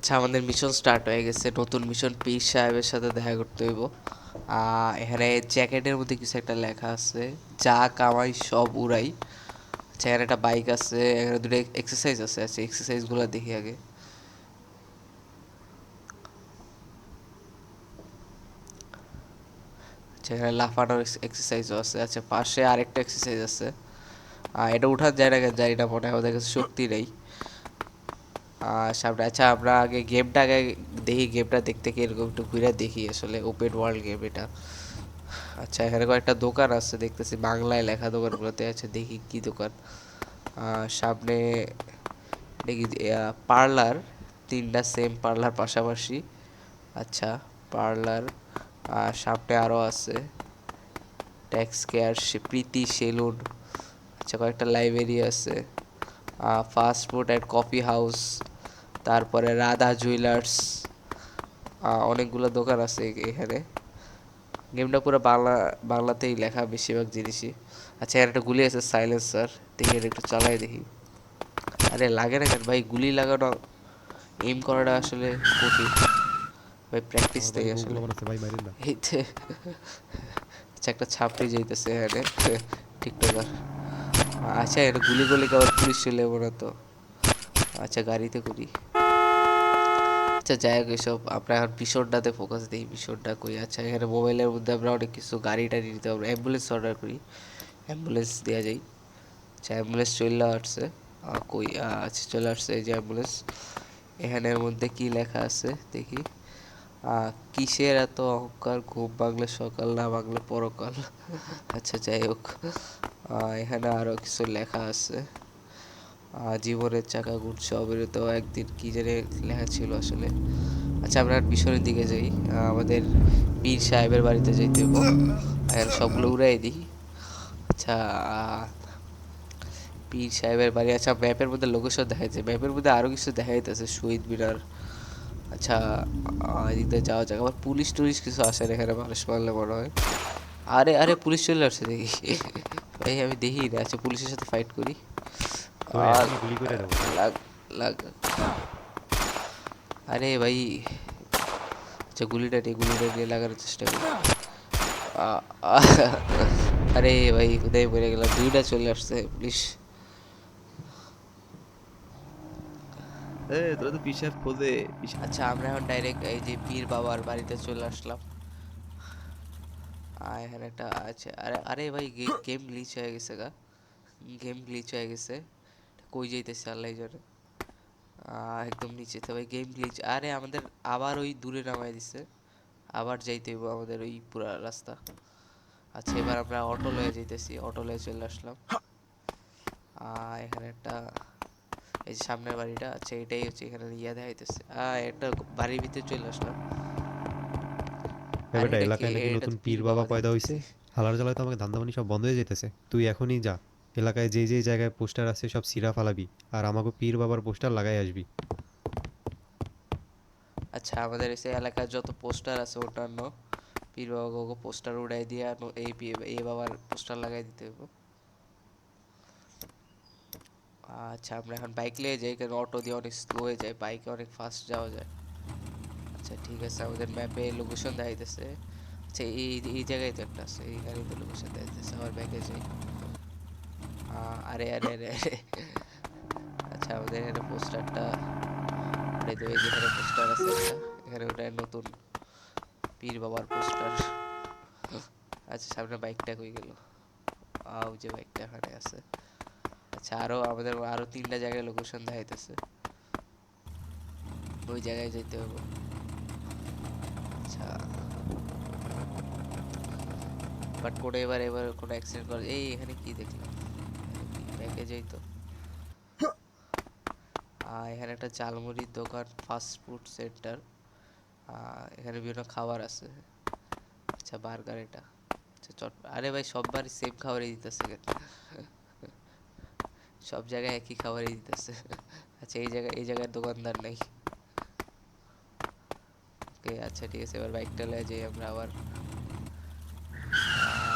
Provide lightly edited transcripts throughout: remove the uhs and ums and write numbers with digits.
আচ্ছা, আমাদের mission start হয়ে গেছে। নতুন মিশন, পীর সাহেবের সাথে দেখা করতে হইব। এখানে জ্যাকেটের মধ্যে কিছু একটা লেখা আছে, যা কামাই সব উড়াই। আচ্ছা, এখানে একটা বাইক আছে, এখানে দুটো এক্সারসাইজ আছে। আচ্ছা, এক্সারসাইজগুলো দেখি আগে। আচ্ছা, এখানে লাফানোর এক্সারসাইজও আছে। আচ্ছা, পাশে আরেকটা এক্সারসাইজ আছে। এটা উঠার যায় না কেন জানি না, মনে হয় আমাদের কাছে শক্তি নেই। সামনে, আচ্ছা আমরা আগে দেখি। গেমটা দেখতে কি এরকম, একটু ঘুরে দেখি। আসলে ওপেন ওয়ার্ল্ড গেম এটা। আচ্ছা, এখানে কয়েকটা দোকান আছে দেখতেছি, বাংলায় লেখা দোকানগুলোতে। আছে, দেখি কি দোকান। সামনে দেখি পার্লার, তিনটা সেম পার্লার পাশাপাশি। আচ্ছা, পার্লার। সামনে আরও আছে ট্যাক্স কেয়ার, প্রীতি সেলুন। আচ্ছা, কয়েকটা লাইব্রেরি আছে, fast food and coffee house, তারপরে রাধা জুয়েলার্স। অনেকগুলো দোকান আছে এখানে। গেমটা পুরো বাংলাতেই লেখা বেশিরভাগ জিনিসই। আচ্ছা, এর একটা গুলি আছে, সাইলেন্সার। দেখি এটা একটু চালাই দেখি। আরে লাগে না কেন ভাই, গুলি লাগানো, এইম করাটা আসলে কঠিন ভাই, প্র্যাকটিস আমার নেই ভাই আসলে। বউগুলো বানাচ্ছে ভাই, মাইরেন না। এইতে আচ্ছা, একটা ছাপড়ি যাইতেছে এখানে, টিকটকার। আচ্ছা, এটা গুলি করলে কি আবার পুলিশ চলে যাবো না তো? আচ্ছা, গাড়িতে করি। আচ্ছা, যাই হোক এসব, আমরা এখন মিশনটাতে ফোকাস দিই। মিশনটা কই? আচ্ছা, এখানে মোবাইলের মধ্যে আমরা অনেক কিছু গাড়ি টাড়ি নিতে পারবো। অ্যাম্বুলেন্স অর্ডার করি, অ্যাম্বুলেন্স দেওয়া যায়। আচ্ছা, অ্যাম্বুলেন্স চলে আসছে। কই? আচ্ছা, চলে আসছে এই যে অ্যাম্বুলেন্স। এখানের মধ্যে কি লেখা আছে দেখি। কিসের এত অহংকার, ঘুম ভাঙলে সকাল, না ভাঙলে পরকাল। আচ্ছা, যাই হোক। এখানে আরো কিছু লেখা আছে। জীবনের চাকা ঘুরছে অবিরত, একদিন কি জানি লেখা ছিল আসলে। আচ্ছা, আমরা মিশনের দিকে যাই। আমাদের পীর সাহেবের বাড়িতে যাইতে হইব। আর সবগুলো উড়াই দিই। আচ্ছা, পীর সাহেবের বাড়ি। আচ্ছা, ম্যাপের মধ্যে লোকেশন দেখা যাচ্ছে, ম্যাপের মধ্যে আরো কিছু দেখা যাইতেছে, শহীদ মিনার। আচ্ছা, এদিক দিয়ে যাওয়া যাক। আবার পুলিশ টুলিশ কিছু আসে না এখানে, মানুষ মারলে মনে হয়। আরে আরে, পুলিশ চলে আসছে দেখি। ভাই আমি দেখি না। আচ্ছা, পুলিশের সাথে ফাইট করি। তোরে আর এখনই গুলি করে দেবো, দাঁড়া। লাগ লাগ আরে ভাই, আচ্ছা, গুলিটা নিয়ে লাগানোর চেষ্টা করি। আ- আ- আরে ভাই, কোথায় পড়ে গেলাম, দুইটা চলে আসছে পুলিশ। তোরা তো পিসার খোঁজে আচ্ছা, আমরা এখন ডাইরেক্ট এই যে পীর বাবার বাড়িতে চলে আসলাম। এখানে একটা আছে। আরে আরে ভাই, গেম গ্লিচ হয়ে গেছে গা। গেম গ্লিচ হয়ে গেছে। কই যাইতেছে আল্লাহ জানে। একদম নিচেতে ভাই, গেম গ্লিচ। আরে আমাদের আবার ওই দূরে নামায় দিছে। আবার যাইতে হইব আমাদের ওই পুরা রাস্তা। আচ্ছা, এবার আমরা অটো লয়ে যাইতেছি, অটো লয়ে চলে আসলাম। এখানে একটা, এই যে সামনের বাড়িটা, আচ্ছা এটাই হচ্ছে। এখানে ইয়া দেখাইতেছে, একটা বাড়ির ভিতরে চলে আসলাম। এ আর বেটা, এটা কি? এলাকায় নাকি এটা নতুন তো পীর পীর বাবা বাবা পয়দা হইছে। দেখতেছি। হালার জ্বালায় তো আমাকে ধান্দাবানি সব বন্ধ হয়ে যেতেছে। তুই এখনই যা, এলাকায় যেই যেই জায়গায় পোস্টার আছে সব ছিঁড়া ফালাবি, আর আমাকে পীর বাবার পোস্টার লাগাই আসবি। আচ্ছা, আমাদের এই এলাকার যত পোস্টার আছে অন্যান্য পীর বাবা পোস্টার উড়াই দিয়ে এই বাবার পোস্টার লাগাই দিতে হবে। আচ্ছা, আমরা এখন বাইক নিয়ে যাই, কারণ অটো দিয়ে অনেক স্লো হয়ে যায়, বাইকে অনেক ফাস্ট যাওয়া যায়। আচ্ছা, ঠিক আছে, আমাদের ম্যাপে লোকেশন দেখাইতেছে। আচ্ছা, এই এই জায়গায় তো একটা আছে, এই গাড়িতে লোকেশন দেখাইতেছে। আবার ব্যাকে যাই। আরে আরে আরে আরে। আচ্ছা, আমাদের এখানে পোস্টারটা উঠাই দেবে। যেখানে পোস্টার আছে একটা, এখানে ওটা নতুন পীর বাবার পোস্টার। আচ্ছা, সামনে বাইকটা কই গেল? ওই যে বাইকটা এখানে আছে। আচ্ছা, আমাদের আরো তিনটা জায়গায় লোকেশন দেখাইতেছে, ওই জায়গায় যেতে হবে। আচ্ছা, বাট কোনো এবার কোনো অ্যাক্সিডেন্ট করে, এই এখানে কি দেখলাম? এখানে কি প্যাকেজ? এই তো। এখানে একটা ঝালমুড়ির দোকান, ফাস্ট ফুড সেন্টার। এখানে বিভিন্ন খাবার আছে। আচ্ছা, বার্গার এটা। আচ্ছা, আরে ভাই, সববার সেম খাবারই দিতেছে কেন? সব জায়গায় একই খাবারই দিতেছে। আচ্ছা, এই জায়গার দোকানদার নাই। ওকে, আচ্ছা ঠিক আছে, এবার বাইকটা লয়ে যাই আমরা আবার।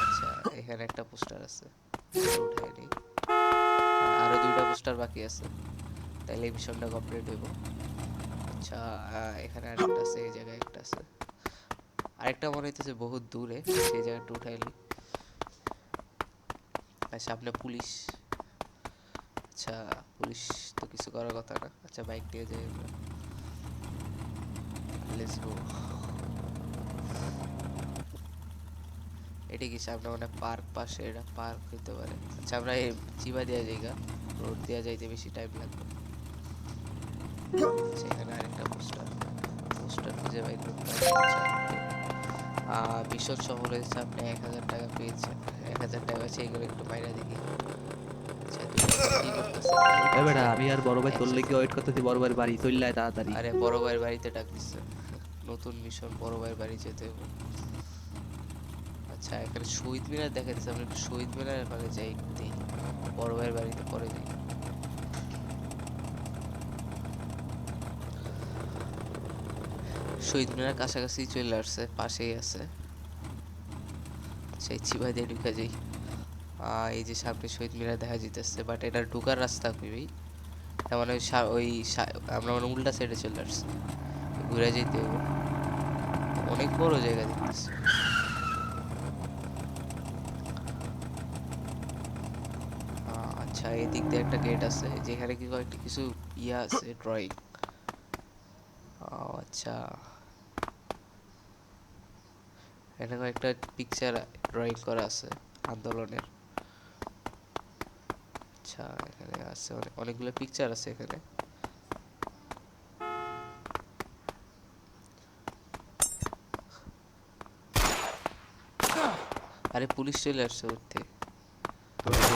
আচ্ছা, এখানে একটা পোস্টার আছে, এটা উঠাই নিই। আরো দুইটা পোস্টার বাকি আছে, তাহলে এই মিশনটা কমপ্লিট হইব। আচ্ছা, এখানে আরেকটা আছে, এই জায়গায় একটা আছে, আরেকটা মনে হইতেছে বহুত দূরে, সেই জায়গাটা উঠাইলি। আর সামনে পুলিশ। আচ্ছা, পুলিশ তো কিছু করার কথা না। আচ্ছা, বাইক নিয়ে যাই আমরা, লেটস গো। এটা কি সামনে মানে পার্ক, পাশে এটা পার্ক হইতে পারে। আচ্ছা, আমরা এই চিবা দেওয়া জায়গা, রোড দেওয়া যাইতে বেশি টাইম লাগবে। আচ্ছা, এখানে আরেকটা পোস্টার, পোস্টার খুঁজে বাইর করতে হবে। আচ্ছা, মিশন সফল হয়েছে, আপনি 1000 টাকা পেয়েছেন। 1000 টাকা আছে, এইগুলো একটু বাইরে দেখি। আচ্ছা, দুজন কি করতেছে? এ বেটা, একজন, আমি আর বড় ভাই তোর একজন। লেগে ওয়েট করতেছি, বড় ভাইয়ের বাড়ি চলে আয় তাড়াতাড়ি। আরে বড় ভাইয়ের বাড়িতে ডাক দিচ্ছে, নতুন মিশন, বড় ভাইয়ের বাড়ি যেতে হবে। আচ্ছা, এখানে শহীদ মিনার দেখা যাচ্ছে, আমরা একটু শহীদ মিনার এখানে যাই, দেখি বড় ভাইয়ের বাড়িতে পরে যাই। শহীদ মিনার কাছাকাছি চলে আসছে, পাশেই আছে। সেই চিবাই দিয়ে ঢুকে যাই। এই যে সামনে শহীদ মিনার দেখা যাইতেছে, বাট এটা ঢুকার রাস্তা খুবই, তার মানে আমরা মানে উল্টা সাইডে চলে আসছি, ঘুরে যেতে হবে। অনেক বড় জায়গা দেখতেছি। আচ্ছা, এই দিক দিয়ে একটা গেট আছে, যেখানে কি কয়েকটা কিছু ইয়া আছে, ড্রয়িং। আচ্ছা, এখানে কয়েকটা পিকচার ড্রয়িং করা আছে আন্দোলনের। আচ্ছা, এখানে আছে অনেকগুলো পিকচার আছে এখানে। আরে পুলিশ চলে আসছে উঠতে।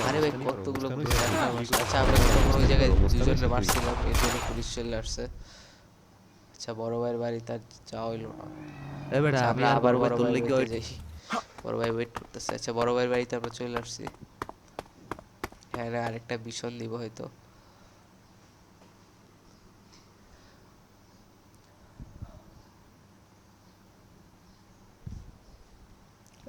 আরে ভাই, কতগুলো পুলিশ! আচ্ছা, আমরা তখন ওই জায়গায় দুজনে মারছিলাম, এর জন্য পুলিশ চলে আসছে। আচ্ছা, বড় ভাইয়ের বাড়ি তার যাওয়া হইলো না। এ বেটা, আচ্ছা, আমি আমরা আর আবার বড় ভাই বড় তোর ভাইয়ের লেগে বাড়িতে ওয়েট। যাই। বড় ভাই ওয়েট করতেছে। আচ্ছা, বড় ভাইয়ের বাড়িতে আমরা চলে আসছি। হ্যাঁ, আরেকটা মিশন দিব হয়তো।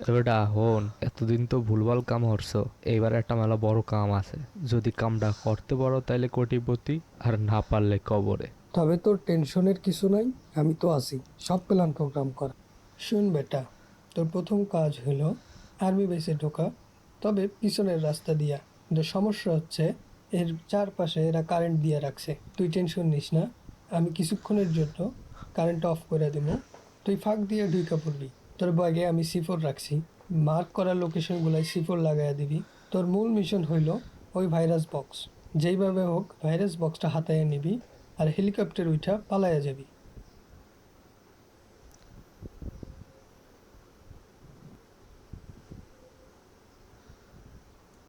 এবারটা হন, এতদিন তো ভুলভাল কাম হরছো, এইবার একটা মেলা বড় কাম আছে। যদি কামটা করতে পারো তাইলে কোটিপতি, আর না পারলে কবরে। তবে তোর টেনশনের কিছু নাই, আমি তো আছি সব প্ল্যান প্রোগ্রাম করা। শুন বেটা, তোর প্রথম কাজ হলো আর্মি বেসে ঢোকা, তবে পিছনের রাস্তা দিয়া। কিন্তু সমস্যা হচ্ছে এর চারপাশে এরা কারেন্ট দিয়ে রাখছে। তুই টেনশন নিস না, আমি কিছুক্ষণের জন্য কারেন্ট অফ করে দেবো, তুই ফাঁক দিয়ে ঢুকে পড়বি। তোর ব্যাগে আমি সিফোর রাখছি, মার্ক করা লোকেশনগুলাই সিফোর লাগাইয়া দিবি। তোর মূল মিশন হইল ওই ভাইরাস বক্স, যেইভাবে হোক ভাইরাস বক্সটা হাতায় নিবি আর হেলিকপ্টার উঠা পালাইয়া যাবি।